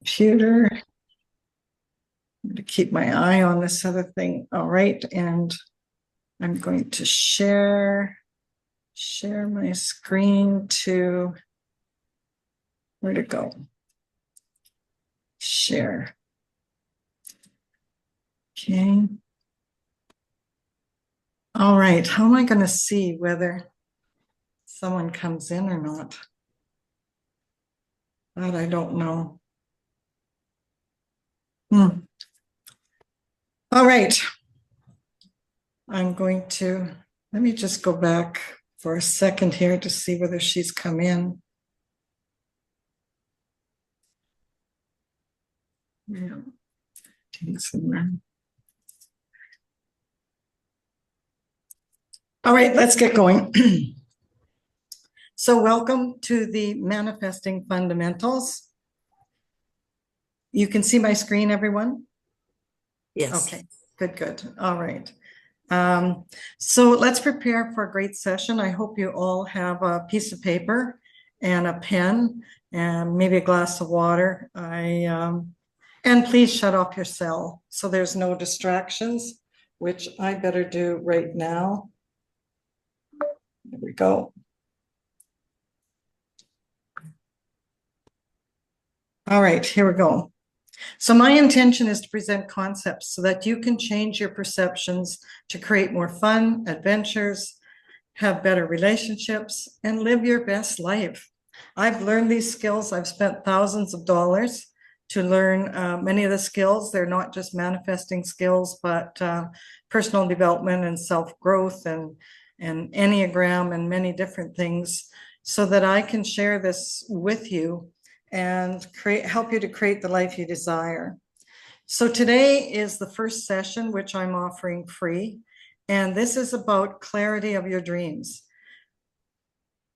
computer. I'm going to keep my eye on this other thing. All right, and I'm going to share my screen to, where'd it go? Share. Okay. All right, how am I going to see whether someone comes in or not? That I don't know. All right. I'm going to, let me just go back for a second here to see whether she's come in. Yeah. All right, let's get going. So welcome to the Manifesting Fundamentals. You can see my screen, everyone? Yes. Okay, good. All right. So let's prepare for a great session. I hope you all have a piece of paper and a pen and maybe a glass of water. And please shut off your cell so there's no distractions, which I better do right now. There we go. All right, here we go. So my intention is to present concepts so that you can change your perceptions to create more fun, adventures, have better relationships, and live your best life. I've learned these skills. I've spent thousands of dollars to learn many of the skills. They're not just manifesting skills, but personal development and self-growth and Enneagram and many different things so that I can share this with you and help you to create the life you desire. So today is the first session, which I'm offering free. And this is about clarity of your dreams.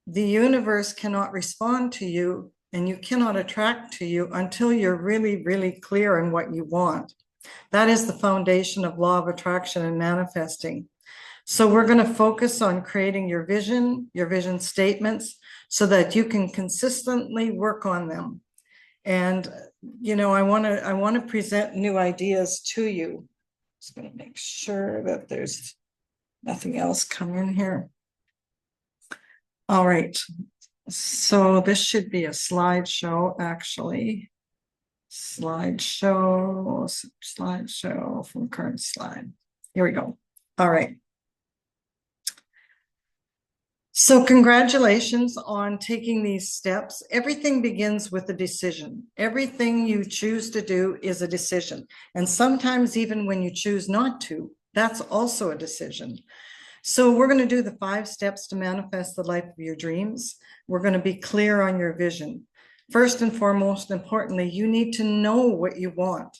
The universe cannot respond to you and you cannot attract to you until you're really, really clear on what you want. That is the foundation of law of attraction and manifesting. So we're going to focus on creating your vision statements, so that you can consistently work on them. And, you know, I want to present new ideas to you. Just going to make sure that there's nothing else come in here. All right. So this should be a slideshow, actually. Slideshow from current slide. Here we go. All right. So congratulations on taking these steps. Everything begins with a decision. Everything you choose to do is a decision. And sometimes even when you choose not to, that's also a decision. So we're going to do the 5 steps to manifest the life of your dreams. We're going to be clear on your vision. First and foremost, importantly, you need to know what you want.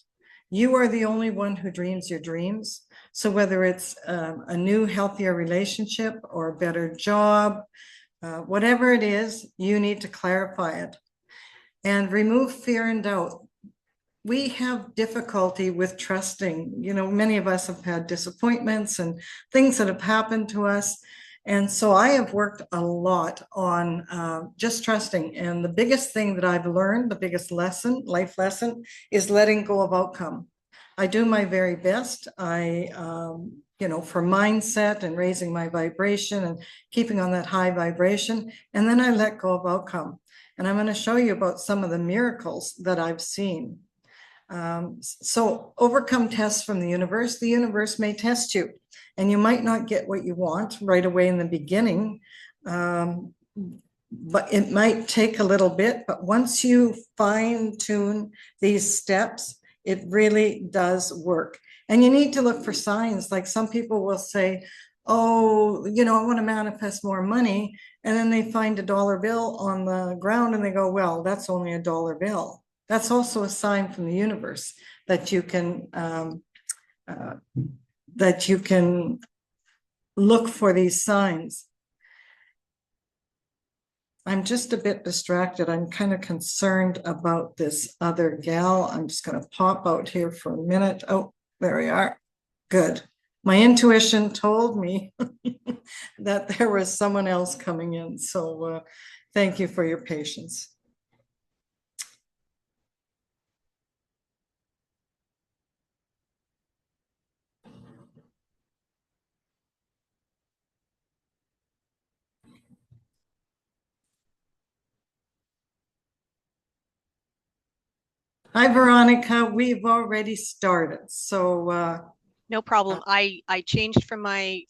You are the only one who dreams your dreams. So whether it's a new, healthier relationship or a better job, whatever it is, you need to clarify it and remove fear and doubt. We have difficulty with trusting. You know, many of us have had disappointments and things that have happened to us. And so I have worked a lot on just trusting. And the biggest thing that I've learned, the biggest lesson, life lesson, is letting go of outcome. I do my very best. You know, for mindset and raising my vibration and keeping on that high vibration. And then I let go of outcome. And I'm going to show you about some of the miracles that I've seen. So overcome tests from the universe. The universe may test you and you might not get what you want right away in the beginning. But it might take a little bit, but once you fine tune these steps, it really does work. And you need to look for signs. Like some people will say, oh, you know, I want to manifest more money. And then they find a dollar bill on the ground and they go, well, that's only a dollar bill. That's also a sign from the universe that you can look for these signs. I'm just a bit distracted. I'm kind of concerned about this other gal. I'm just going to pop out here for a minute. Oh, there we are. Good. My intuition told me that there was someone else coming in. So thank you for your patience. Hi, Veronica. We've already started. So, No problem. I changed from my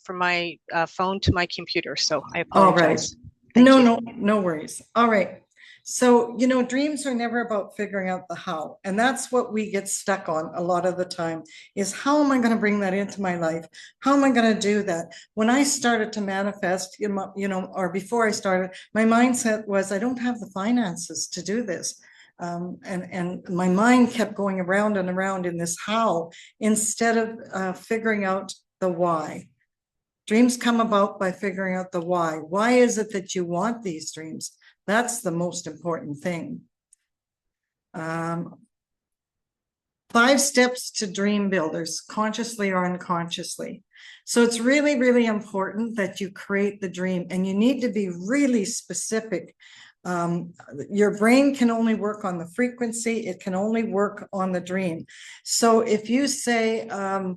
phone to my computer, so I all right. apologize. Thank No, you. no worries. All right. So, dreams are never about figuring out the how. And that's what we get stuck on a lot of the time is how am I going to bring that into my life? How am I going to do that? When I started to manifest, or before I started, my mindset was I don't have the finances to do this. And my mind kept going around and around in this how instead of figuring out the why. Dreams come about by figuring out the why. Why is it that you want these dreams? That's the most important thing. 5 steps to dream builders, consciously or unconsciously. So it's really, really important that you create the dream, and you need to be really specific. Your brain can only work on the frequency, it can only work on the dream. So if you say, I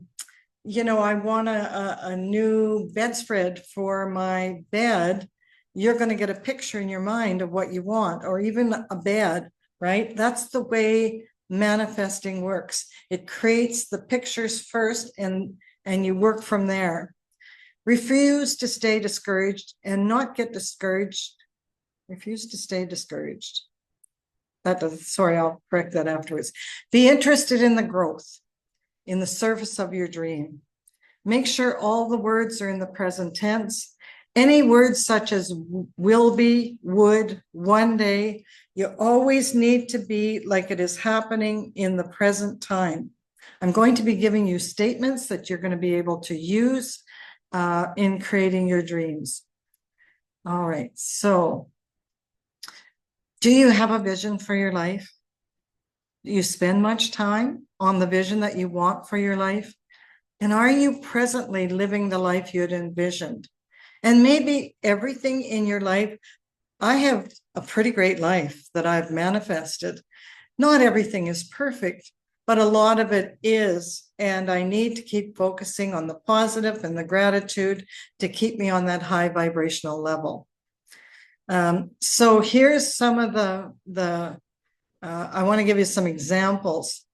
want a new bedspread for my bed, you're going to get a picture in your mind of what you want, or even a bed, right? That's the way manifesting works. It creates the pictures first, and you work from there. Refuse to stay discouraged and not get discouraged. Refuse to stay discouraged. Sorry, I'll correct that afterwards. Be interested in the growth, in the service of your dream. Make sure all the words are in the present tense. Any words such as will be, would, one day, you always need to be like it is happening in the present time. I'm going to be giving you statements that you're going to be able to use in creating your dreams. All right, so do you have a vision for your life? Do you spend much time on the vision that you want for your life? And are you presently living the life you had envisioned? And maybe everything in your life, I have a pretty great life that I've manifested. Not everything is perfect, but a lot of it is. And I need to keep focusing on the positive and the gratitude to keep me on that high vibrational level. So here's some of I want to give you some examples.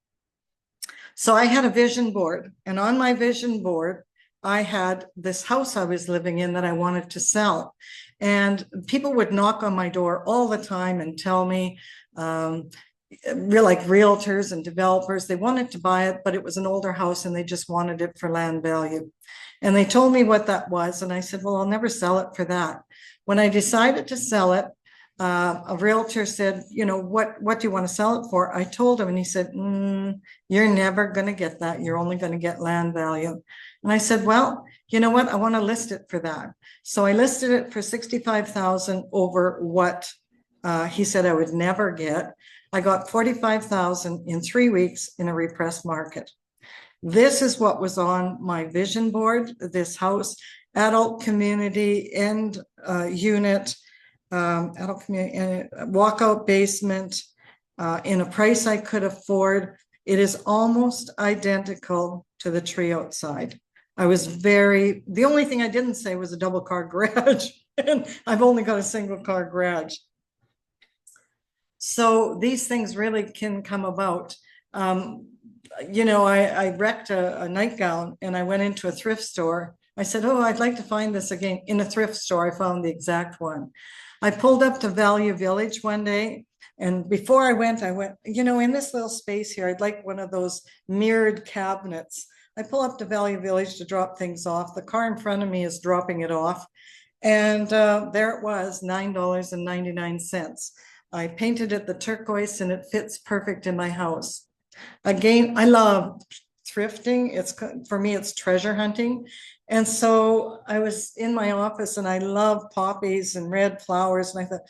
So I had a vision board, and on my vision board, I had this house I was living in that I wanted to sell. And people would knock on my door all the time and tell me, like realtors and developers, they wanted to buy it, but it was an older house and they just wanted it for land value. And they told me what that was. And I said, well, I'll never sell it for that. When I decided to sell it, a realtor said, what do you want to sell it for? I told him, and he said, you're never going to get that. You're only going to get land value. And I said, well, you know what? I want to list it for that. So I listed it for 65,000 over what he said I would never get. I got 45,000 in 3 weeks in a repressed market. This is what was on my vision board, this house, adult community and unit, adult community and walkout basement in a price I could afford. It is almost identical to the tree outside. The only thing I didn't say was a double car garage, and I've only got a single car garage. So these things really can come about. I wrecked a nightgown and I went into a thrift store. I said, oh, I'd like to find this again. In a thrift store, I found the exact one. I pulled up to Value Village one day, and before I went, in this little space here, I'd like one of those mirrored cabinets. I pull up to Value Village to drop things off. The car in front of me is dropping it off. And there it was, $9.99. I painted it the turquoise and it fits perfect in my house. Again, I love thrifting. For me, it's treasure hunting. And so I was in my office and I love poppies and red flowers. And I thought,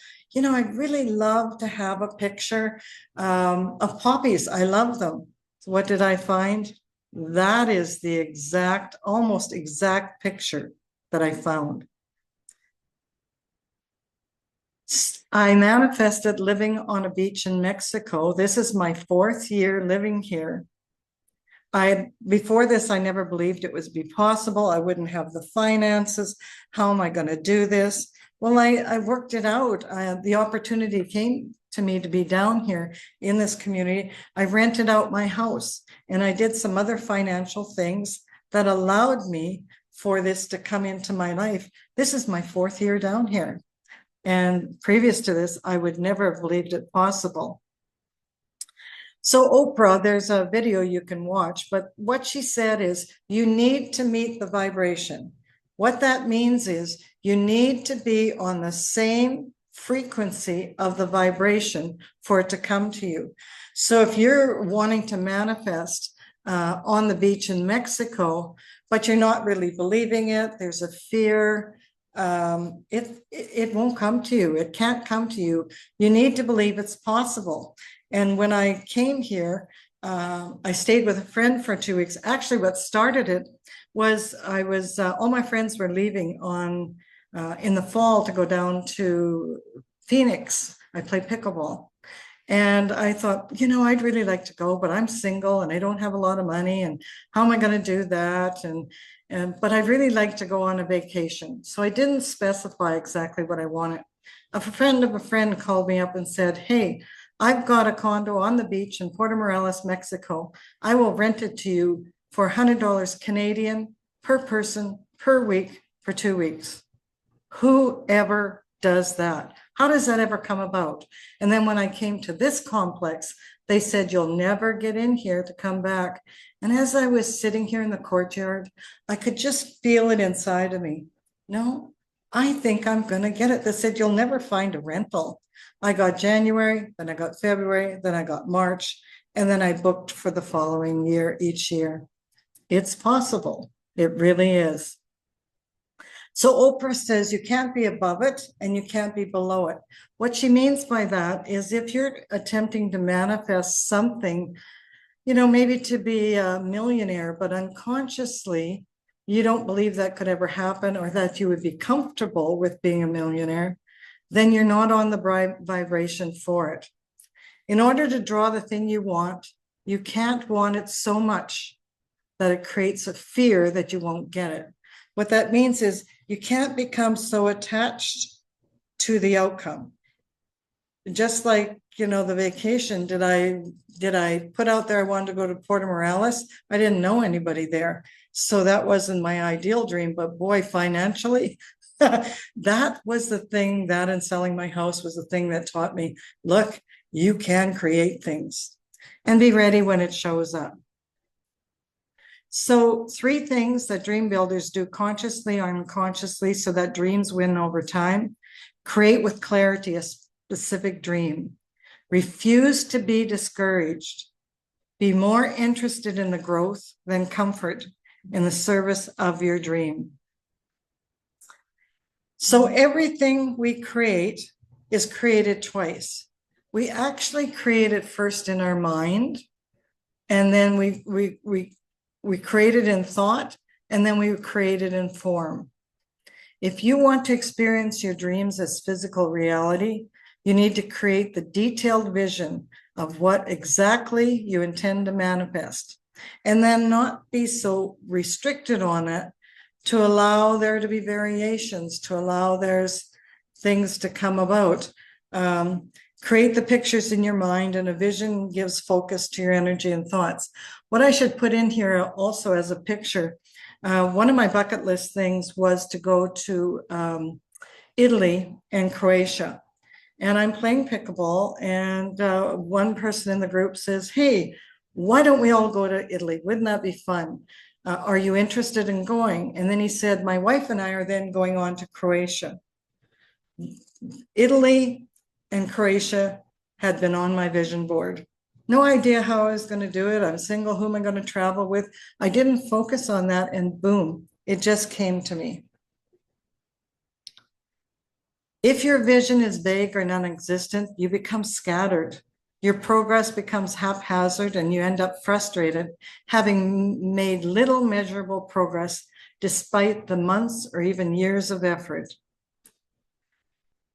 I'd really love to have a picture of poppies. I love them. So what did I find? That is the almost exact picture that I found. I manifested living on a beach in Mexico. This is my 4th year living here. Before this, I never believed it would be possible. I wouldn't have the finances. How am I going to do this? Well, I worked it out. The opportunity came to me to be down here in this community. I rented out my house and I did some other financial things that allowed me for this to come into my life. This is my 4th year down here. And previous to this, I would never have believed it possible. So Oprah, there's a video you can watch, but what she said is you need to meet the vibration. What that means is you need to be on the same frequency of the vibration for it to come to you. So if you're wanting to manifest on the beach in Mexico, but you're not really believing it, there's a fear, it won't come to you. It can't come to you. You need to believe it's possible. And when I came here, I stayed with a friend for 2 weeks. Actually, what started it was all my friends were leaving on in the fall to go down to Phoenix. I play pickleball. And I thought, I'd really like to go, but I'm single and I don't have a lot of money. And how am I going to do that? But I'd really like to go on a vacation. So I didn't specify exactly what I wanted. A friend of a friend called me up and said, hey, I've got a condo on the beach in Puerto Morelos, Mexico. I will rent it to you for $100 Canadian per person per week for 2 weeks. Whoever does that? How does that ever come about? And then when I came to this complex, they said, you'll never get in here to come back. And as I was sitting here in the courtyard, I could just feel it inside of me. No, I think I'm going to get it. They said, you'll never find a rental. I got January, then I got February, then I got March, and then I booked for the following year, each year. It's possible. It really is. So Oprah says you can't be above it and you can't be below it. What she means by that is if you're attempting to manifest something, maybe to be a millionaire, but unconsciously, you don't believe that could ever happen or that you would be comfortable with being a millionaire, then you're not on the vibration for it. In order to draw the thing you want, you can't want it so much that it creates a fear that you won't get it. What that means is you can't become so attached to the outcome. Just like, the vacation, did I put out there I wanted to go to Puerto Morelos? I didn't know anybody there. So that wasn't my ideal dream, but boy, financially, that was the thing, that and selling my house was the thing that taught me, look, you can create things and be ready when it shows up. So 3 things that dream builders do consciously or unconsciously so that dreams win over time. Create with clarity a specific dream. Refuse to be discouraged. Be more interested in the growth than comfort in the service of your dream. So everything we create is created twice. We actually create it first in our mind, and then we create it in thought, and then we create it in form. If you want to experience your dreams as physical reality, you need to create the detailed vision of what exactly you intend to manifest, and then not be so restricted on it to allow there to be variations, to allow there's things to come about. Create the pictures in your mind, and a vision gives focus to your energy and thoughts. What I should put in here also as a picture, one of my bucket list things was to go to Italy and Croatia. And I'm playing pickleball, and one person in the group says, hey, why don't we all go to Italy? Wouldn't that be fun? Are you interested in going? And then he said, my wife and I are then going on to Croatia. Italy and Croatia had been on my vision board. No idea how I was going to do it. I'm single. Who am I going to travel with? I didn't focus on that, and boom, it just came to me. If your vision is vague or non-existent, you become scattered. Your progress becomes haphazard and you end up frustrated, having made little measurable progress despite the months or even years of effort.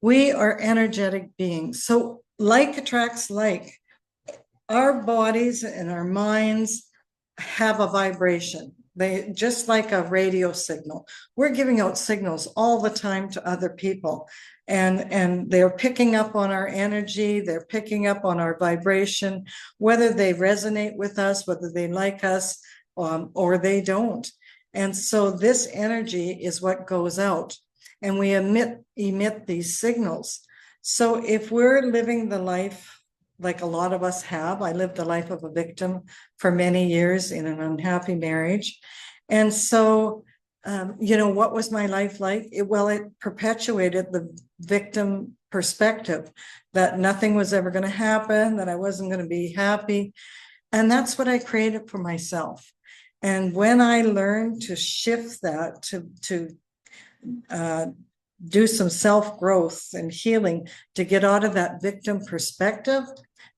We are energetic beings. So like attracts like. Our bodies and our minds have a vibration. They just like a radio signal. We're giving out signals all the time to other people, and they're picking up on our energy, they're picking up on our vibration, whether they resonate with us, whether they like us, or they don't. And so this energy is what goes out, and we emit these signals. So if we're living the life like a lot of us have, I lived the life of a victim for many years in an unhappy marriage. And so, what was my life like? It perpetuated the victim perspective that nothing was ever going to happen, that I wasn't going to be happy. And that's what I created for myself. And when I learned to shift that, to do some self-growth and healing to get out of that victim perspective,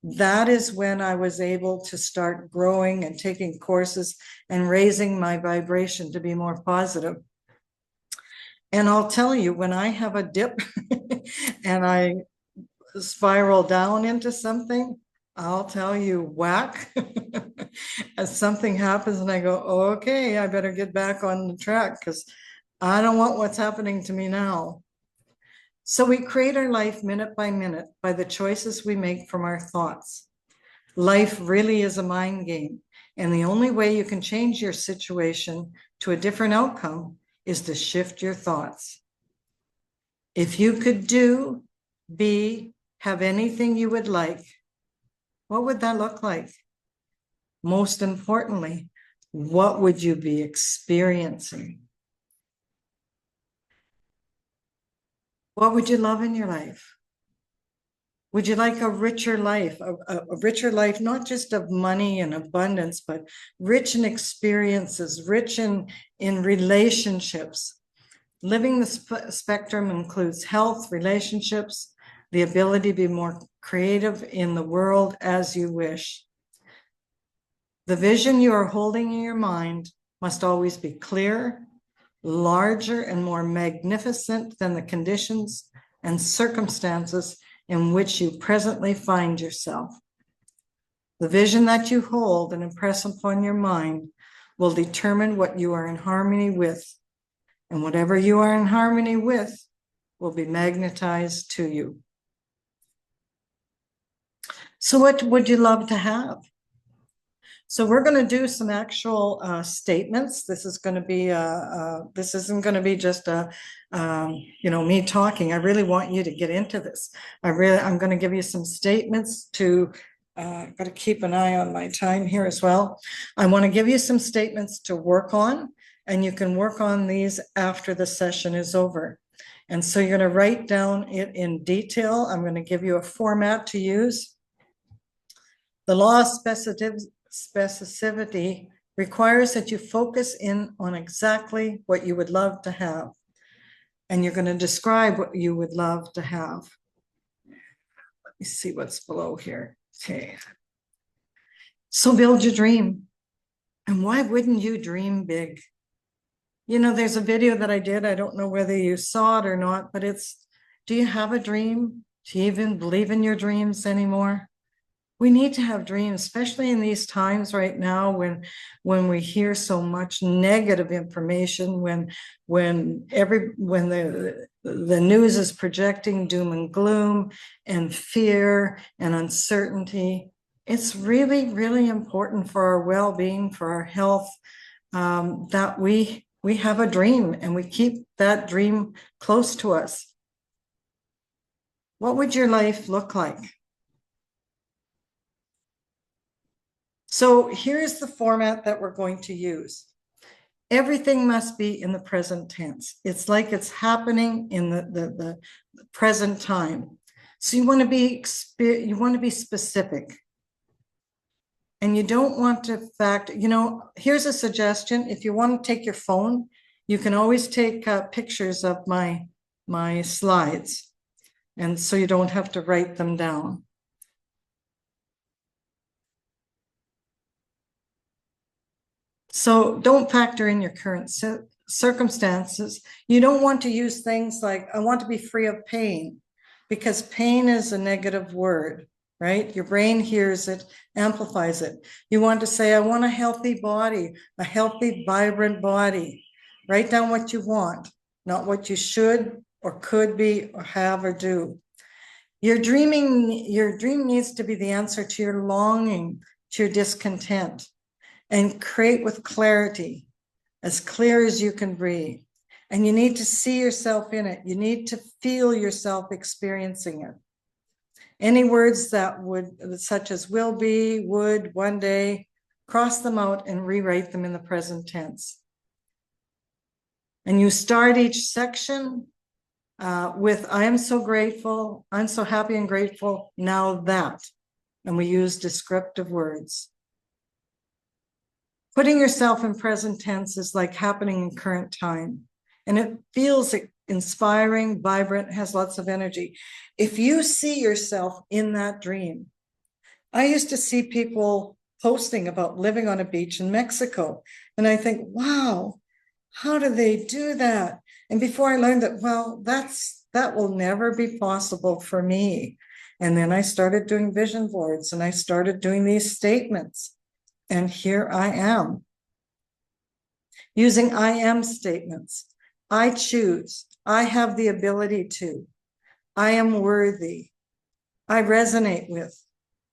that is when I was able to start growing and taking courses and raising my vibration to be more positive. And I'll tell you, when I have a dip and I spiral down into something, I'll tell you, whack. As something happens and I go, okay, I better get back on the track because I don't want what's happening to me now. So we create our life minute by minute by the choices we make from our thoughts. Life really is a mind game, and the only way you can change your situation to a different outcome is to shift your thoughts. If you could do, be, have anything you would like, what would that look like? Most importantly, what would you be experiencing? What would you love in your life? Would you like a richer life, a richer life, not just of money and abundance, but rich in experiences, rich in relationships? Living the spectrum includes health, relationships, the ability to be more creative in the world as you wish. The vision you are holding in your mind must always be clear, larger, and more magnificent than the conditions and circumstances in which you presently find yourself. The vision that you hold and impress upon your mind will determine what you are in harmony with, and whatever you are in harmony with will be magnetized to you. So what would you love to have? So we're going to do some actual statements. This is going to be this isn't going to be just me talking. I really want you to get into this. I'm going to give you some statements to. Got to keep an eye on my time here as well. I want to give you some statements to work on, and you can work on these after the session is over. And so you're going to write down it in detail. I'm going to give you a format to use. The law of specificity requires that you focus in on exactly what you would love to have. And you're going to describe what you would love to have. Let me see what's below here. Okay. So build your dream. And why wouldn't you dream big? There's a video that I did. I don't know whether you saw it or not, but do you have a dream? Do you even believe in your dreams anymore? We need to have dreams, especially in these times right now when we hear so much negative information, when the news is projecting doom and gloom and fear and uncertainty. It's really, really important for our well-being, for our health, that we have a dream and we keep that dream close to us. What would your life look like? So here's the format that we're going to use. Everything must be in the present tense. It's like it's happening in the present time. So you want to be specific. And you don't want to here's a suggestion. If you want to take your phone, you can always take pictures of my slides. And so you don't have to write them down. So don't factor in your current circumstances. You don't want to use things like, I want to be free of pain, because pain is a negative word. right? Your brain hears it, amplifies it. You want to say, I want a healthy body, a healthy, vibrant body. Write down what you want, not what you should or could be or have or do. Your dream needs to be the answer to your longing, to your discontent, and create with clarity, as clear as you can breathe. And you need to see yourself in it. You need to feel yourself experiencing it. Any words that would, such as will be, would, one day, cross them out and rewrite them in the present tense. And you start each section with, I am so grateful, I'm so happy and grateful, now that. And we use descriptive words. Putting yourself in present tense is like happening in current time. And it feels inspiring, vibrant, has lots of energy. If you see yourself in that dream, I used to see people posting about living on a beach in Mexico. And I think, wow, how do they do that? And before I learned that, well, that will never be possible for me. And then I started doing vision boards and I started doing these statements. And here I am. Using I am statements. I choose. I have the ability to. I am worthy. I resonate with.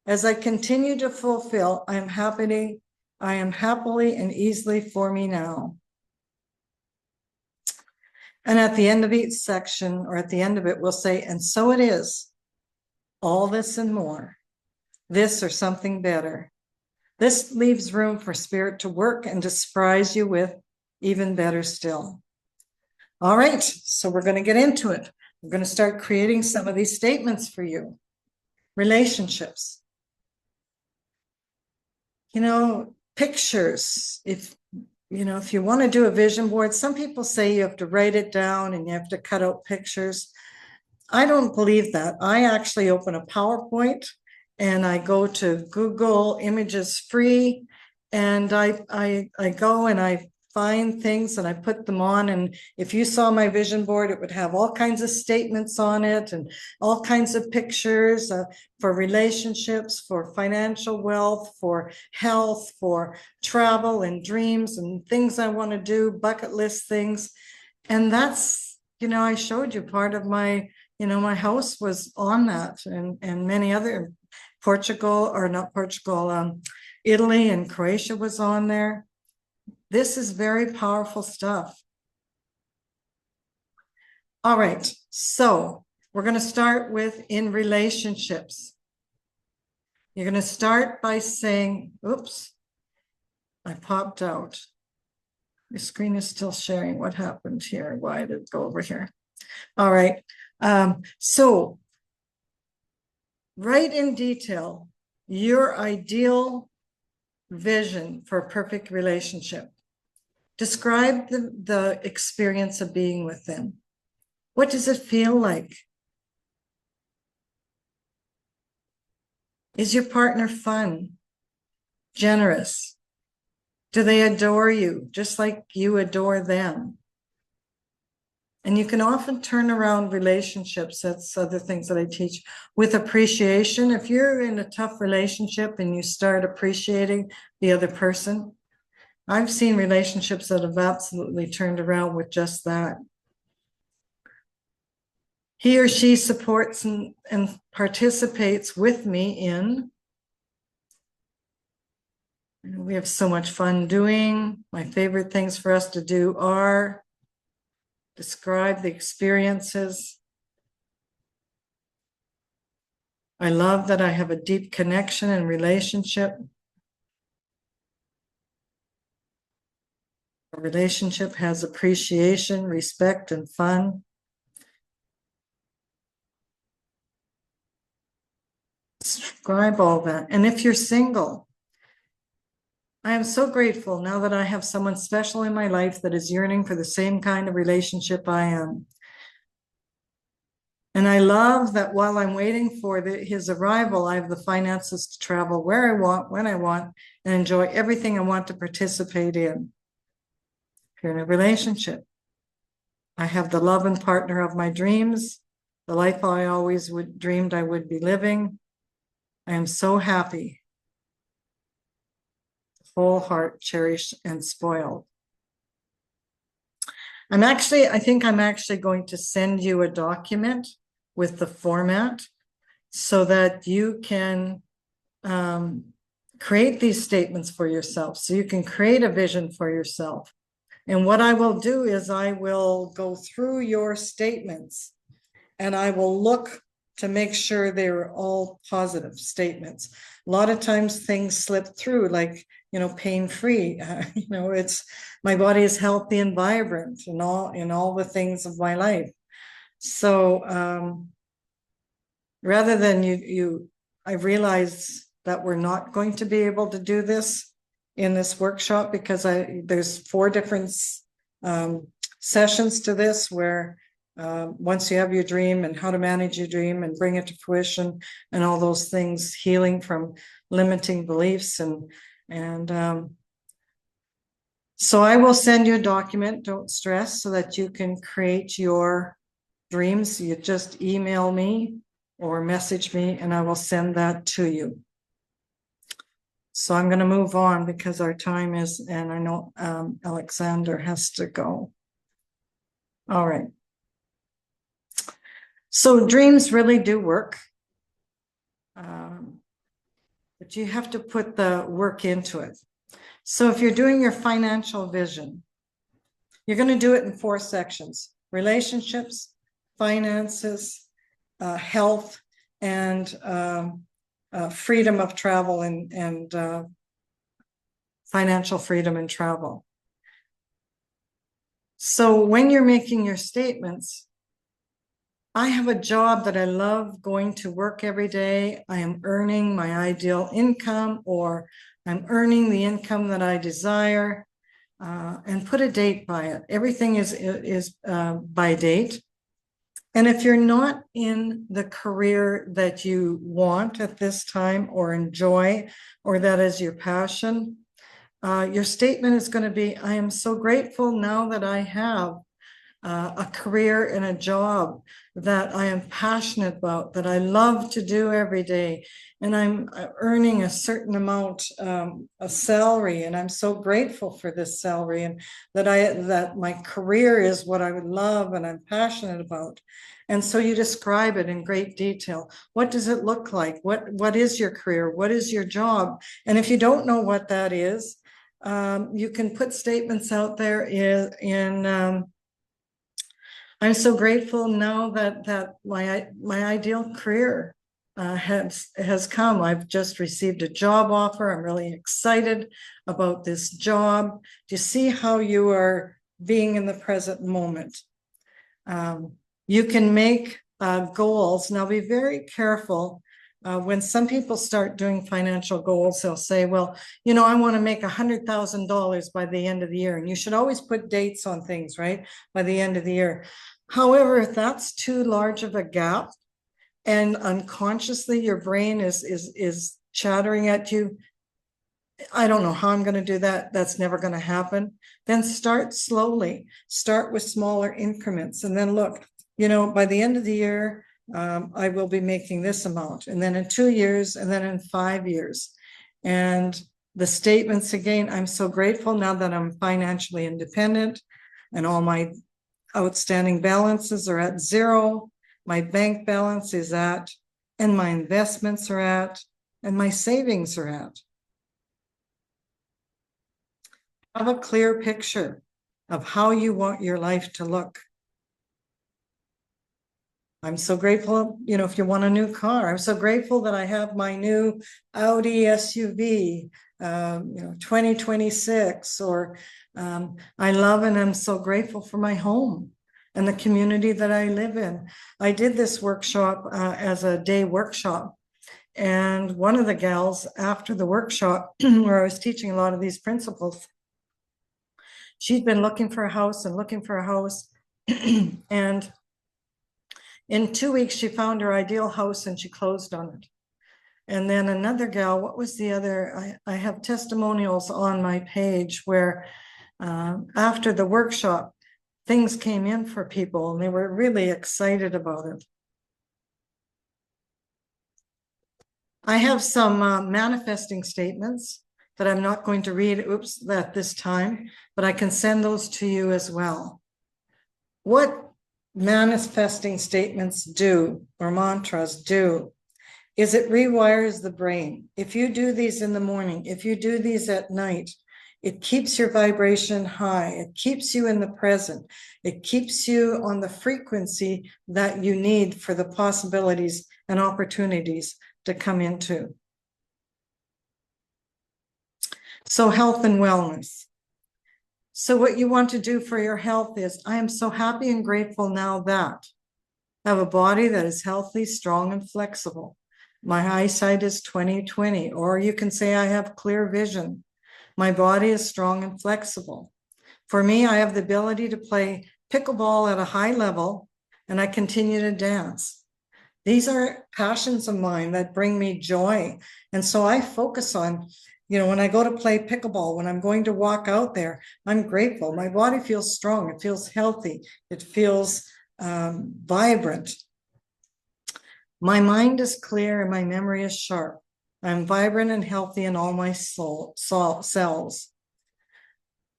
As I continue to fulfill, I am happily and easily for me now. And at the end of each section, or at the end of it, we'll say, and so it is, all this and more, this or something better. This leaves room for spirit to work and to surprise you with even better still. All right, so we're going to get into it. We're going to start creating some of these statements for you. Relationships. Pictures. If you want to do a vision board, some people say you have to write it down and you have to cut out pictures. I don't believe that. I actually open a PowerPoint and I go to Google Images Free, and I go and I find things and I put them on. And if you saw my vision board, it would have all kinds of statements on it and all kinds of pictures for relationships, for financial wealth, for health, for travel and dreams and things I want to do, bucket list things. And that's, I showed you part of my, my house was on that, and many other, Italy and Croatia was on there. This is very powerful stuff. All right, so we're going to start with in relationships. You're going to start by saying, oops, I popped out. The screen is still sharing. What happened here? Why did it go over here? All right, so write in detail your ideal vision for a perfect relationship. Describe the experience of being with them. What does it feel like? Is your partner fun? Generous? Do they adore you just like you adore them? And you can often turn around relationships, that's other things that I teach, with appreciation. If you're in a tough relationship and you start appreciating the other person, I've seen relationships that have absolutely turned around with just that. He or she supports and participates with me in. We have so much fun doing. My favorite things for us to do are describe the experiences. I love that I have a deep connection and relationship. A relationship has appreciation, respect, and fun. Describe all that. And if you're single, I am so grateful now that I have someone special in my life that is yearning for the same kind of relationship I am. And I love that while I'm waiting for his arrival, I have the finances to travel where I want, when I want, and enjoy everything I want to participate in. If you're in a relationship, I have the love and partner of my dreams, the life I always dreamed I would be living. I am so happy, whole heart, cherished, and spoiled. I think I'm actually going to send you a document with the format so that you can create these statements for yourself. So you can create a vision for yourself. And what I will do is I will go through your statements and I will look to make sure they're all positive statements. A lot of times things slip through, like, pain-free. It's my body is healthy and vibrant and all the things of my life. So rather than I realized that we're not going to be able to do this in this workshop because there's 4 different sessions to this where once you have your dream and how to manage your dream and bring it to fruition and all those things, healing from limiting beliefs and so I will send you a document, don't stress, so that you can create your dreams. You just email me or message me and I will send that to you. So I'm going to move on because our time is, and I know Alexander has to go. All right. So dreams really do work. But you have to put the work into it. So if you're doing your financial vision, you're going to do it in 4 sections: relationships, finances, health, and freedom of travel and financial freedom and travel. So when you're making your statements, I have a job that I love going to work every day. I am earning my ideal income, or I'm earning the income that I desire, and put a date by it. Everything is by date. And if you're not in the career that you want at this time or enjoy, or that is your passion, your statement is going to be, I am so grateful now that I have a career and a job that I am passionate about, that I love to do every day. And I'm earning a certain amount, a salary, and I'm so grateful for this salary, and that my career is what I would love and I'm passionate about. And so you describe it in great detail. What does it look like? What is your career? What is your job? And if you don't know what that is, you can put statements out there in I'm so grateful now that my ideal career has come. I've just received a job offer. I'm really excited about this job. Do you see how you are being in the present moment? You can make goals. Now be very careful. When some people start doing financial goals, they'll say, well, I want to make $100,000 by the end of the year. And you should always put dates on things, right? By the end of the year. However, if that's too large of a gap and unconsciously your brain is chattering at you, I don't know how I'm going to do that. That's never going to happen. Then start slowly. Start with smaller increments. And then look, by the end of the year, I will be making this amount, and then in 2 years, and then in 5 years. And the statements again, I'm so grateful now that I'm financially independent and all my outstanding balances are at 0. My bank balance is at, and my investments are at, and my savings are at. Have a clear picture of how you want your life to look. I'm so grateful, if you want a new car, I'm so grateful that I have my new Audi SUV, 2026, or I love and I'm so grateful for my home and the community that I live in. I did this workshop as a day workshop. And one of the gals after the workshop where I was teaching a lot of these principles, she'd been looking for a house and looking for a house. And in 2 weeks, she found her ideal house and she closed on it. And then another gal, what was the other? I have testimonials on my page where after the workshop, things came in for people and they were really excited about it. I have some manifesting statements that I'm not going to read, at this time, but I can send those to you as well. What manifesting statements do, or mantras do, is it rewires the brain. If you do these in the morning, if you do these at night, it keeps your vibration high. It keeps you in the present. It keeps you on the frequency that you need for the possibilities and opportunities to come into. So health and wellness. So what you want to do for your health is, I am so happy and grateful now that I have a body that is healthy, strong, and flexible. My eyesight is 20/20, or you can say I have clear vision. My body is strong and flexible. For me, I have the ability to play pickleball at a high level, and I continue to dance. These are passions of mine that bring me joy. And so I focus on, when I go to play pickleball, when I'm going to walk out there, I'm grateful. My body feels strong. It feels healthy. It feels vibrant. My mind is clear and my memory is sharp. I'm vibrant and healthy in all my cells.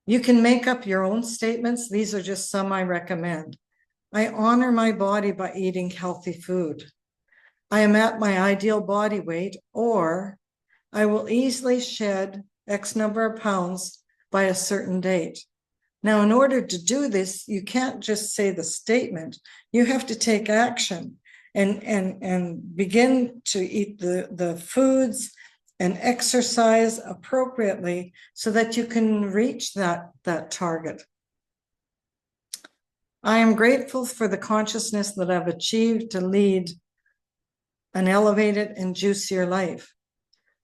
You can make up your own statements. These are just some I recommend. I honor my body by eating healthy food. I am at my ideal body weight, or I will easily shed X number of pounds by a certain date. Now, in order to do this, you can't just say the statement. You have to take action and begin to eat the foods and exercise appropriately so that you can reach that target. I am grateful for the consciousness that I've achieved to lead an elevated and juicier life.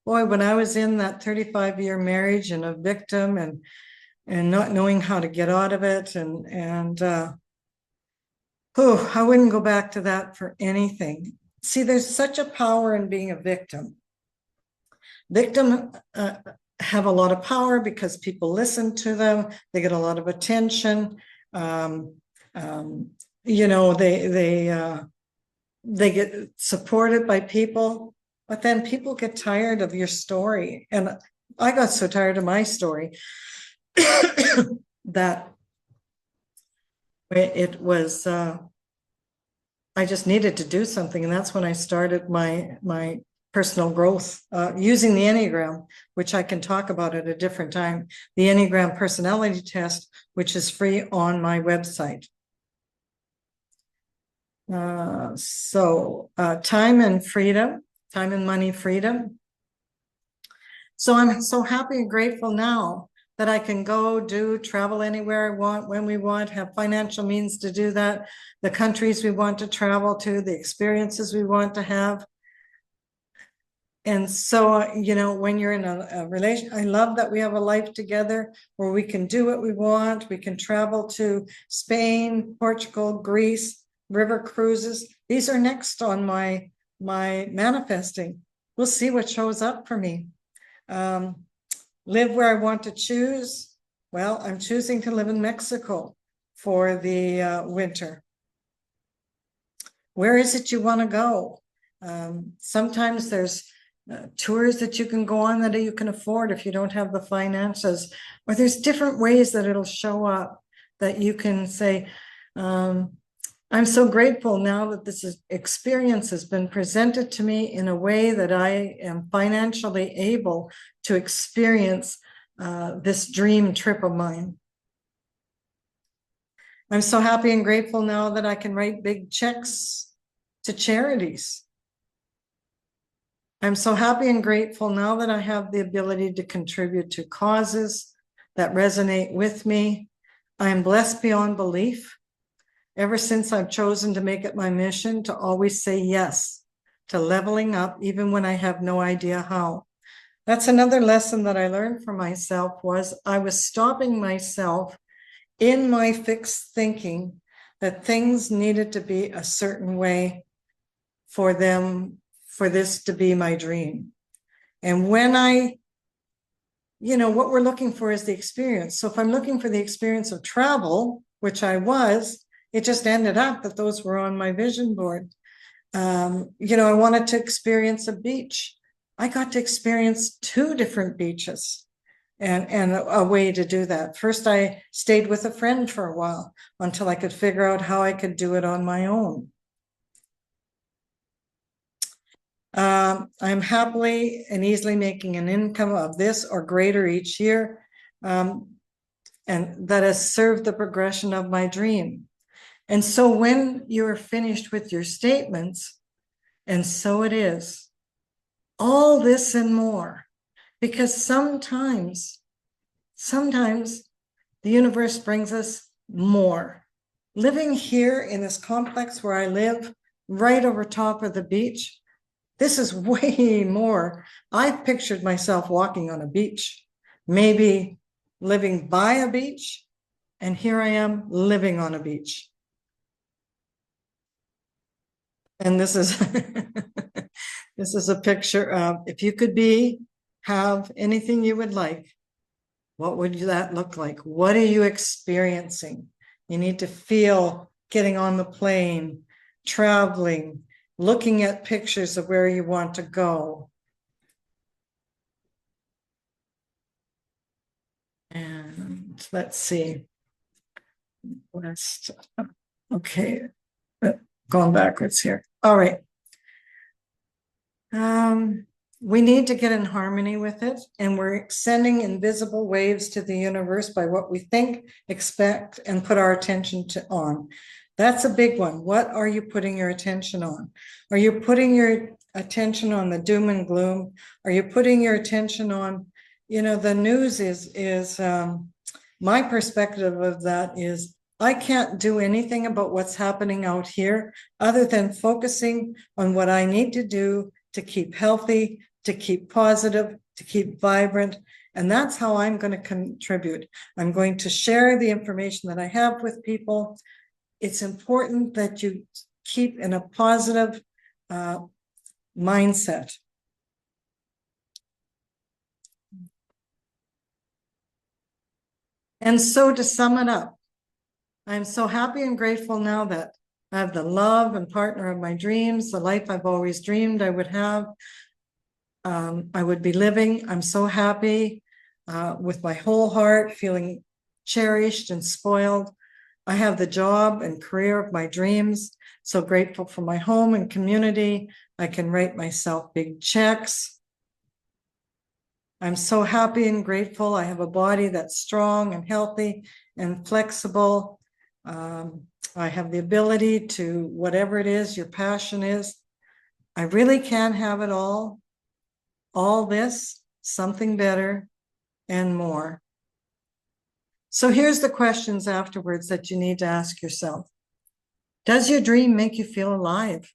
Boy, when I was in that 35-year marriage and a victim and not knowing how to get out of it, I wouldn't go back to that for anything. See, there's such a power in being a victim. Victims have a lot of power because people listen to them. They get a lot of attention. They get supported by people, but then people get tired of your story. And I got so tired of my story that it was, I just needed to do something. And that's when I started my personal growth using the Enneagram, which I can talk about at a different time. The Enneagram personality test, which is free on my website. Time and freedom, time and money freedom. So I'm so happy and grateful now that I can travel anywhere I want, when we want, have financial means to do that, the countries we want to travel to, the experiences we want to have. And so, when you're in a relation, I love that we have a life together where we can do what we want. We can travel to Spain, Portugal, Greece, river cruises. These are next on my manifesting. We'll see what shows up for me. Live where I want to choose. Well, I'm choosing to live in Mexico for the winter. Where is it you want to go? Sometimes there's tours that you can go on that you can afford if you don't have the finances, or there's different ways that it'll show up that you can say, I'm so grateful now that this experience has been presented to me in a way that I am financially able to experience this dream trip of mine. I'm so happy and grateful now that I can write big checks to charities. I'm so happy and grateful now that I have the ability to contribute to causes that resonate with me. I am blessed beyond belief. Ever since I've chosen to make it my mission to always say yes to leveling up, even when I have no idea how. That's another lesson that I learned for myself, was I was stopping myself in my fixed thinking that things needed to be a certain way for this to be my dream. And when what we're looking for is the experience. So if I'm looking for the experience of travel, which I was, it just ended up that those were on my vision board. I wanted to experience a beach. I got to experience 2 different beaches and a way to do that. First, I stayed with a friend for a while until I could figure out how I could do it on my own. I'm happily and easily making an income of this or greater each year, and that has served the progression of my dream. And so when you're finished with your statements, and so it is, all this and more, because sometimes the universe brings us more. Living here in this complex where I live, right over top of the beach, this is way more. I've pictured myself walking on a beach, maybe living by a beach, and here I am living on a beach. And this is this is a picture of, if you could have anything you would like, what would that look like? What are you experiencing? You need to feel getting on the plane, traveling, looking at pictures of where you want to go. And let's see. Okay, going backwards here. All right. We need to get in harmony with it, and we're sending invisible waves to the universe by what we think, expect, and put our attention on. That's a big one. What are you putting your attention on? Are you putting your attention on the doom and gloom? Are you putting your attention on, the news is my perspective of that is I can't do anything about what's happening out here other than focusing on what I need to do to keep healthy, to keep positive, to keep vibrant. And that's how I'm going to contribute. I'm going to share the information that I have with people. It's important that you keep in a positive mindset. And so to sum it up, I'm so happy and grateful now that I have the love and partner of my dreams, the life I've always dreamed I would have. I would be living. I'm so happy with my whole heart, feeling cherished and spoiled. I have the job and career of my dreams. So grateful for my home and community. I can write myself big checks. I'm so happy and grateful. I have a body that's strong and healthy and flexible. I have the ability to, whatever it is your passion is, I really can have it all this, something better, and more. So here's the questions afterwards that you need to ask yourself. Does your dream make you feel alive?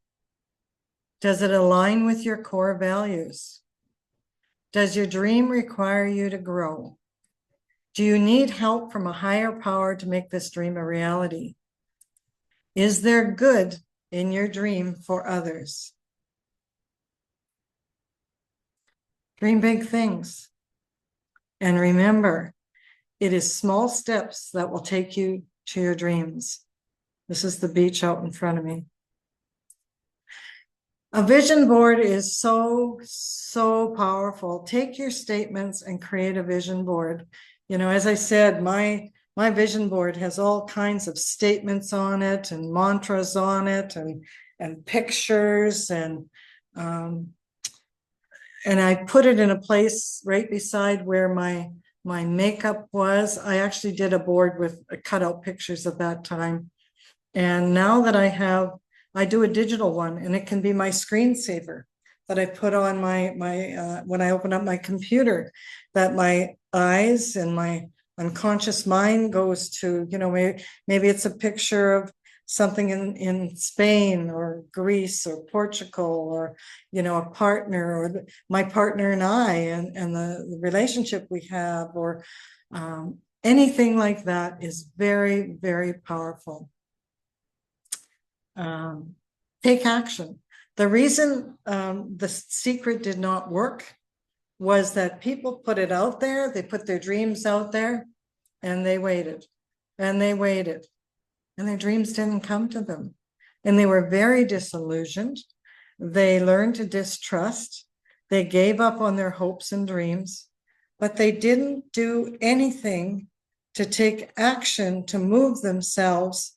Does it align with your core values? Does your dream require you to grow? Do you need help from a higher power to make this dream a reality? Is there good in your dream for others? Dream big things. And remember, it is small steps that will take you to your dreams. This is the beach out in front of me. A vision board is so, so powerful. Take your statements and create a vision board. As I said, my vision board has all kinds of statements on it and mantras on it and pictures and I put it in a place right beside where my makeup was. I actually did a board with cutout pictures at that time. And now that I do a digital one, and it can be my screensaver that I put on my when I open up my computer, that my eyes and my unconscious mind goes to, maybe it's a picture of something in Spain or Greece or Portugal or, a partner or my partner and I and the relationship we have or anything like that is very, very powerful. Take action. The reason the secret did not work was that people put it out there, they put their dreams out there, and they waited, and they waited, and their dreams didn't come to them. And they were very disillusioned. They learned to distrust. They gave up on their hopes and dreams, but they didn't do anything to take action to move themselves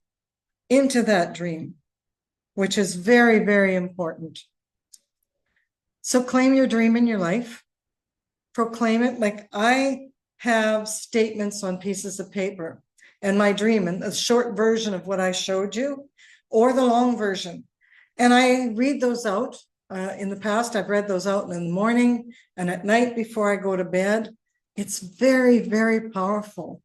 into that dream, which is very, very important. So claim your dream in your life. Proclaim it. Like I have statements on pieces of paper and my dream, and a short version of what I showed you or the long version. And I read those out. In the past, I've read those out in the morning and at night before I go to bed. It's very, very powerful.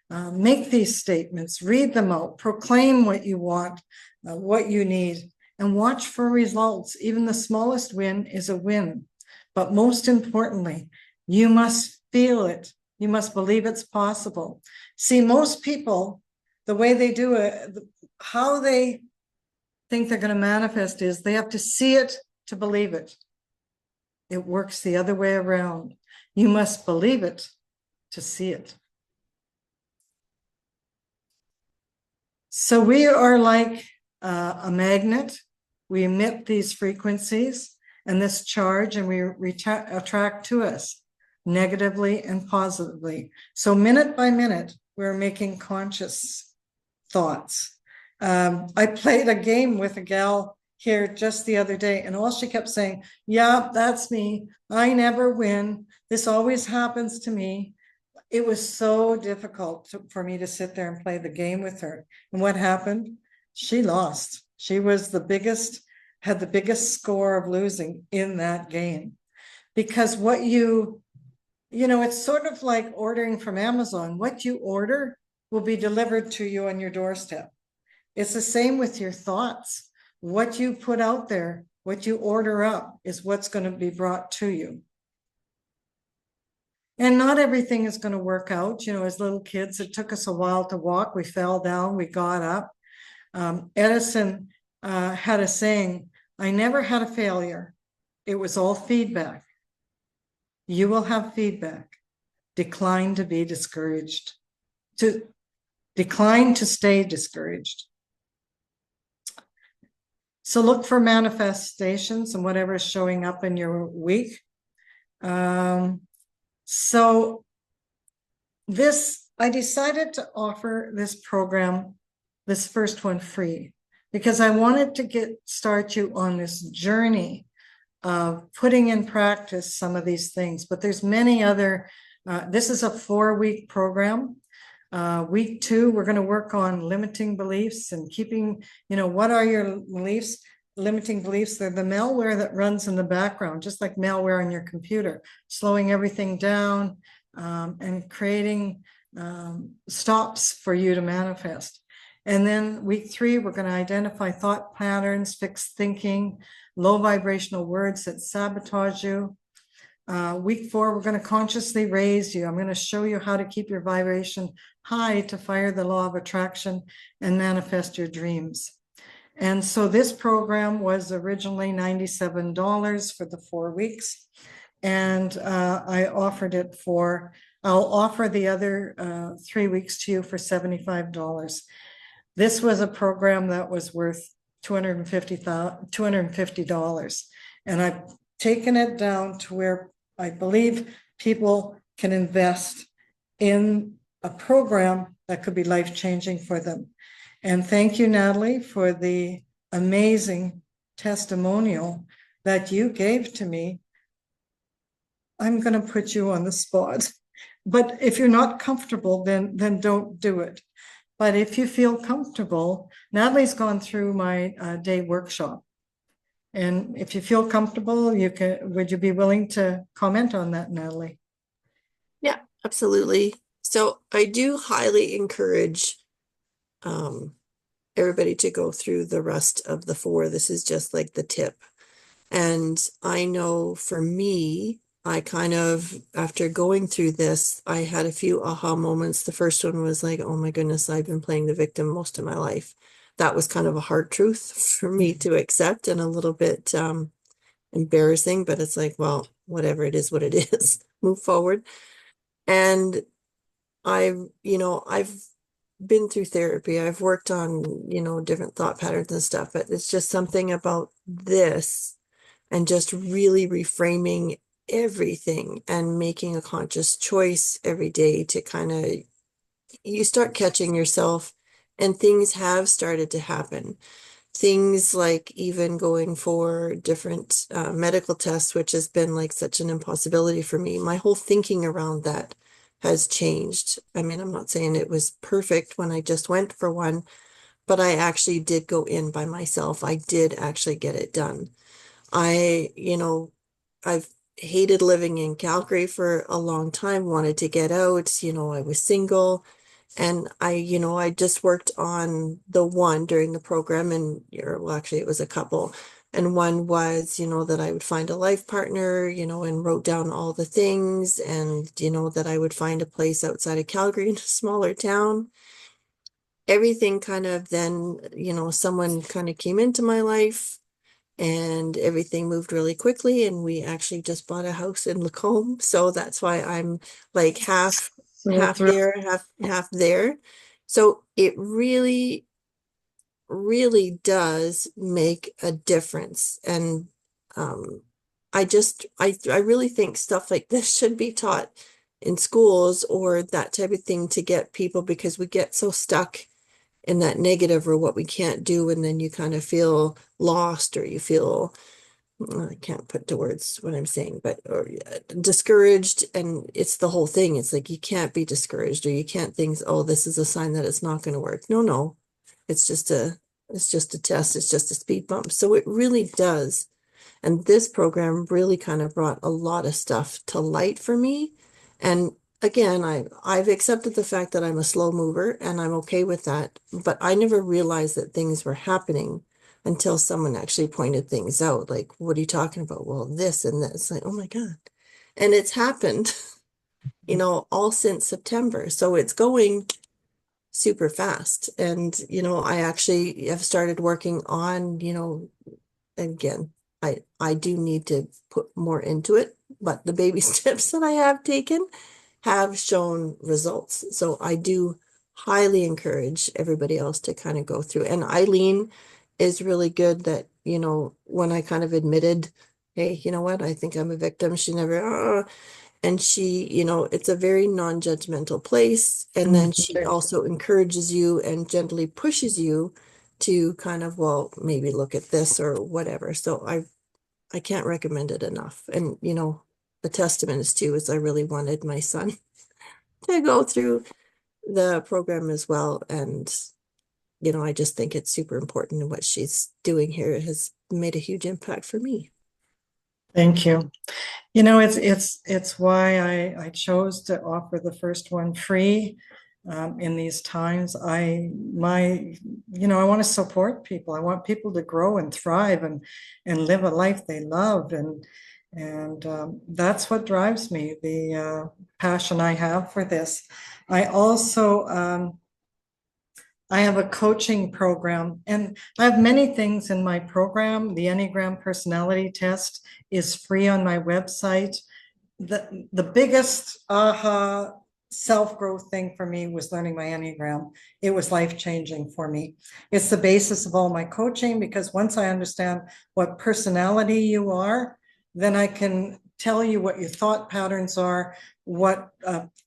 Make these statements, read them out, proclaim what you want, what you need, and watch for results. Even the smallest win is a win. But most importantly, you must feel it. You must believe it's possible. See, most people, the way they do it, how they think they're going to manifest is they have to see it to believe it. It works the other way around. You must believe it to see it. So we are like a magnet. We emit these frequencies and this charge, and we attract to us negatively and positively. So minute by minute, we're making conscious thoughts. I played a game with a gal here just the other day, and all she kept saying, yeah, that's me. I never win. This always happens to me. It was so difficult for me to sit there and play the game with her. And what happened? She lost. She was had the biggest score of losing in that game. Because what it's sort of like ordering from Amazon. What you order will be delivered to you on your doorstep. It's the same with your thoughts. What you put out there, what you order up is what's going to be brought to you. And not everything is going to work out. As little kids, it took us a while to walk. We fell down, we got up. Edison had a saying, I never had a failure. It was all feedback. You will have feedback. Decline to be discouraged. Decline to stay discouraged. So look for manifestations and whatever is showing up in your week. So I decided to offer this program, this first one, free, because I wanted to start you on this journey of putting in practice some of these things. But there's many other, this is a 4-week program. Week 2, we're going to work on limiting beliefs and keeping, what are your beliefs? Limiting beliefs, they're the malware that runs in the background, just like malware on your computer, slowing everything down and creating stops for you to manifest. And then week 3, we're going to identify thought patterns, fixed thinking, low vibrational words that sabotage you. Week 4, we're going to consciously raise you. I'm going to show you how to keep your vibration high to fire the law of attraction and manifest your dreams. And so this program was originally $97 for the 4 weeks. And I offered it I'll offer the other 3 weeks to you for $75. This was a program that was worth $250. And I've taken it down to where I believe people can invest in a program that could be life-changing for them. And thank you, Natalie, for the amazing testimonial that you gave to me. I'm going to put you on the spot. But if you're not comfortable, then don't do it. But if you feel comfortable, Natalie's gone through my day workshop. And if you feel comfortable, would you be willing to comment on that, Natalie? Yeah, absolutely. So I do highly encourage everybody to go through the rest of the 4. This is just like the tip. And I know for me, I kind of, after going through this, I had a few aha moments. The first one was like, oh my goodness, I've been playing the victim most of my life. That was kind of a hard truth for me to accept and a little bit embarrassing, but it's like, well, whatever, it is what it is. Move forward. And I've been through therapy. I've worked on, different thought patterns and stuff, but it's just something about this and just really reframing everything and making a conscious choice every day to kind of, you start catching yourself, and things have started to happen. Things like even going for different medical tests, which has been like such an impossibility for me. My whole thinking around that has changed. I mean, I'm not saying it was perfect when I just went for one, but I actually did go in by myself. I did actually get it done. I've hated living in Calgary for a long time, wanted to get out. I was single, and I just worked on the one during the program, and well, actually it was a couple. And one was, that I would find a life partner, and wrote down all the things, and, that I would find a place outside of Calgary in a smaller town. Everything kind of then, someone kind of came into my life, and everything moved really quickly, and we actually just bought a house in Lacombe. So that's why I'm like half So thrilled. there, half there. So it really, really does make a difference. And I really think stuff like this should be taught in schools or that type of thing to get people, because we get so stuck in that negative or what we can't do, and then you kind of feel lost, or you feel, I can't put to words what I'm saying, but or discouraged. And it's the whole thing. It's like you can't be discouraged, or you can't think, oh, this is a sign that it's not going to work. No, it's just a test. It's just a speed bump. So it really does. And this program really kind of brought a lot of stuff to light for me. And again, I've accepted the fact that I'm a slow mover, and I'm okay with that. But I never realized that things were happening until someone actually pointed things out. Like, what are you talking about? Well, this and this. Like, oh my God. And it's happened, all since September. So it's going super fast. And, I actually have started working on, again, I do need to put more into it, but the baby steps that I have taken have shown results. So I do highly encourage everybody else to kind of go through. And Eileen is really good that, when I kind of admitted, hey, you know what, I think I'm a victim, she never, and she, it's a very non-judgmental place. And then she also encourages you and gently pushes you to kind of, well, maybe look at this or whatever. So I can't recommend it enough. And, the testament is too, is I really wanted my son to go through the program as well. And, I just think it's super important, and what she's doing here has made a huge impact for me. Thank you. It's why I chose to offer the first one free in these times. I want to support people. I want people to grow and thrive and live a life they love, and that's what drives me. The passion I have for this. I also I have a coaching program, and I have many things in my program. The Enneagram personality test is free on my website. The biggest aha self-growth thing for me was learning my Enneagram. It was life-changing for me. It's the basis of all my coaching, because once I understand what personality you are, then I can tell you what your thought patterns are, what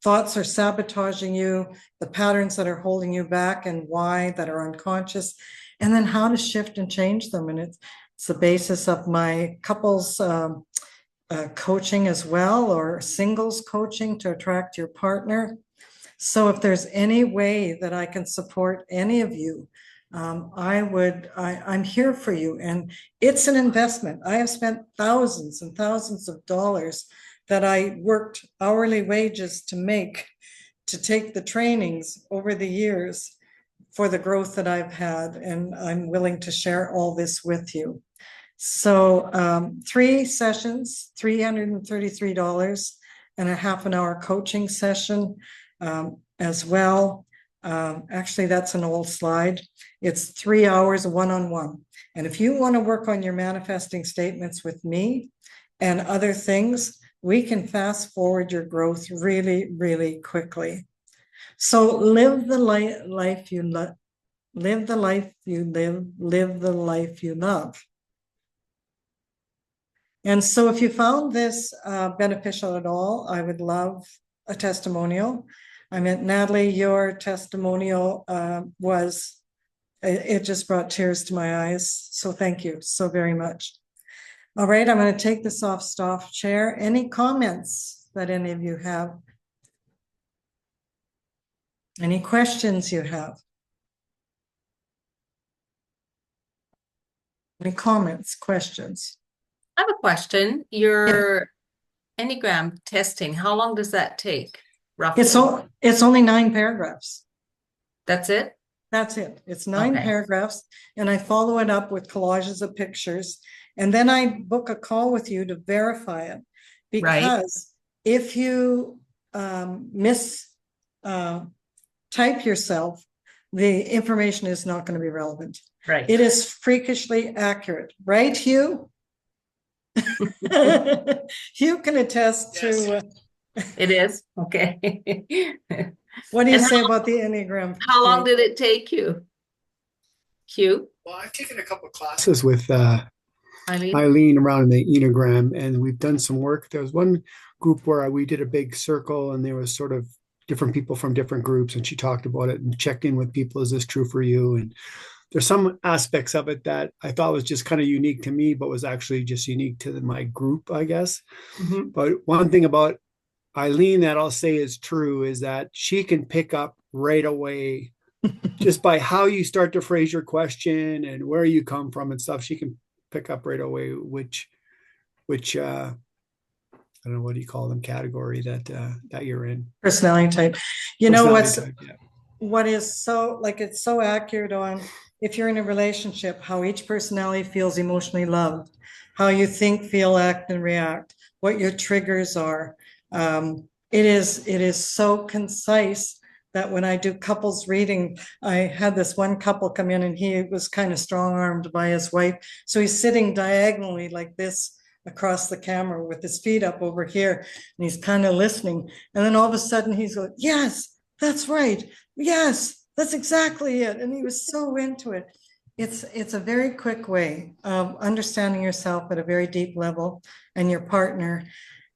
thoughts are sabotaging you, the patterns that are holding you back and why, that are unconscious, and then how to shift and change them. And it's the basis of my couples coaching as well, or singles coaching to attract your partner. So if there's any way that I can support any of you, I'm here for you. And it's an investment. I have spent thousands and thousands of dollars that I worked hourly wages to take the trainings over the years for the growth that I've had. And I'm willing to share all this with you. So 3 sessions, $333, and a half an hour coaching session as well. Actually, that's an old slide. It's 3 hours one-on-one. And if you want to work on your manifesting statements with me and other things, we can fast forward your growth really, really quickly. So live the life you love. Live the life you live the life you love. And so if you found this beneficial at all, I would love a testimonial. I meant, Natalie, your testimonial it just brought tears to my eyes. So thank you so very much. All right, I'm going to take this off staff chair. Any comments that any of you have? Any questions you have? Any comments, questions? I have a question. Your Enneagram testing, how long does that take? Roughly? It's only 9 paragraphs. That's it? That's it. It's 9 Okay. paragraphs, and I follow it up with collages of pictures, and then I book a call with you to verify it. Because if you type yourself, the information is not going to be relevant. Right. It is freakishly accurate, right, Hugh? Hugh can attest to. It is? Okay. What do you And say about the Enneagram? How long did it take you? Hugh? Well, I've taken a couple of classes with Eileen? Eileen around the Enneagram, and we've done some work. There was one group where we did a big circle, and there was sort of different people from different groups, and she talked about it and checked in with people. Is this true for you? And there's some aspects of it that I thought was just kind of unique to me, but was actually just unique to my group, I guess. Mhm. But one thing about Eileen that I'll say is true is that she can pick up right away just by how you start to phrase your question and where you come from and stuff. She can pick up right away which I don't know, what do you call them, category that you're in. Personality type. You know Personality type, yeah. what is so, like, it's so accurate on if you're in a relationship, how each personality feels emotionally loved, how you think, feel, act, and react, what your triggers are. It is so concise that when I do couples reading, I had this one couple come in and he was kind of strong-armed by his wife. So he's sitting diagonally like this across the camera with his feet up over here, and he's kind of listening. And then all of a sudden he's like, yes, that's right. Yes, that's exactly it. And he was so into it. It's a very quick way of understanding yourself at a very deep level and your partner.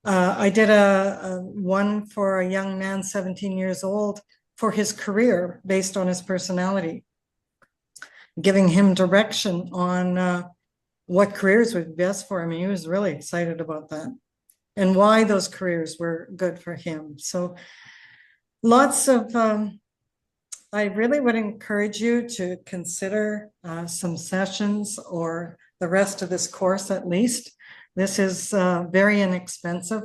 I did a one for a young man, 17 years old, for his career based on his personality, giving him direction on what careers would be best for him. And he was really excited about that and why those careers were good for him. So lots of, I really would encourage you to consider some sessions or the rest of this course at least. This is very inexpensive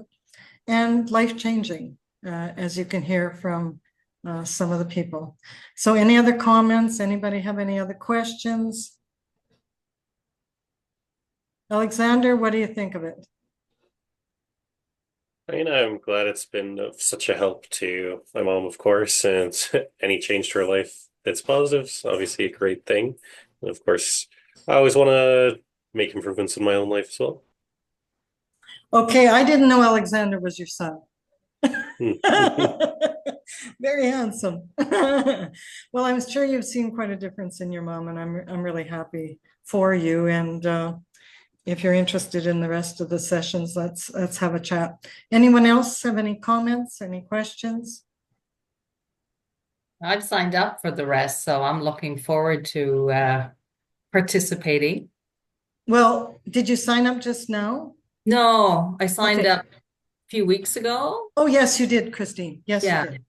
and life-changing, as you can hear from some of the people. So any other comments? Anybody have any other questions? Alexander, what do you think of it? I'm glad it's been of such a help to my mom, of course, and any change to her life that's positive is obviously a great thing. And of course, I always want to make improvements in my own life as well. Okay, I didn't know Alexander was your son. Hmm. Very handsome. Well, I'm sure you've seen quite a difference in your mom, and I'm really happy for you. And if you're interested in the rest of the sessions, let's have a chat. Anyone else have any comments, any questions? I've signed up for the rest, so I'm looking forward to participating. Well, did you sign up just now? No, I signed Okay. up a few weeks ago. Oh, yes, you did, Christine. Yes, you Yeah, did.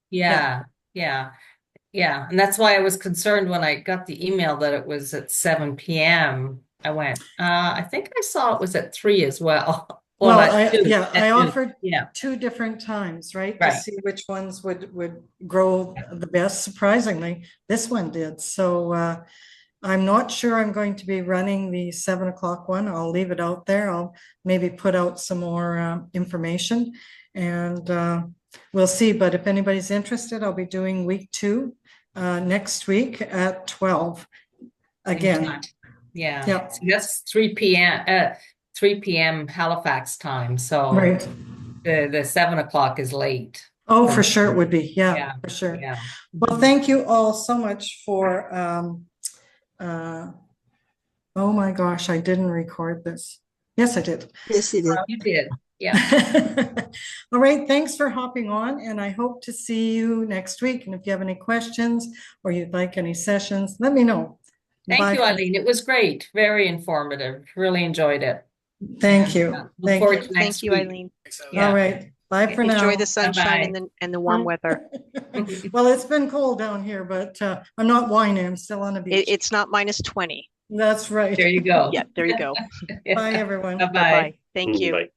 yeah. And that's why I was concerned when I got the email that it was at 7 p.m. I went, I think I saw it was at 3 as well. Well, at 2, I at 2. offered Yeah, 2 different times, right? To Right. see which ones would grow the best. Surprisingly, this one did. So I'm not sure I'm going to be running the 7 o'clock one. I'll leave it out there. I'll maybe put out some more information, and we'll see. But if anybody's interested, I'll be doing week 2 next week at 12 again. Same time. Yeah. Yeah. So that's 3 p.m. Halifax time. So Right. the 7 o'clock is late. Oh, for sure it would be. Yeah, Yeah, for sure. Yeah. Well, thank you all so much for, oh my gosh, I didn't record this. Yes, I did. Yes, you did. You did. Yeah. All right, thanks for hopping on, and I hope to see you next week. And if you have any questions or you'd like any sessions, let me know. Thank Bye you, for- Eileen. It was great. Very informative. Really enjoyed it. Thank And, you. look Thank forward you. to next Thank you, week. Eileen. Yeah. All right, bye for now. Enjoy the sunshine Bye-bye. and the warm weather. Well, it's been cold down here, but I'm not whining. I'm still on the beach. It's not -20. That's right. There you go. Yeah, there you go. Bye, everyone. Bye-bye. Bye-bye. Thank you. Bye.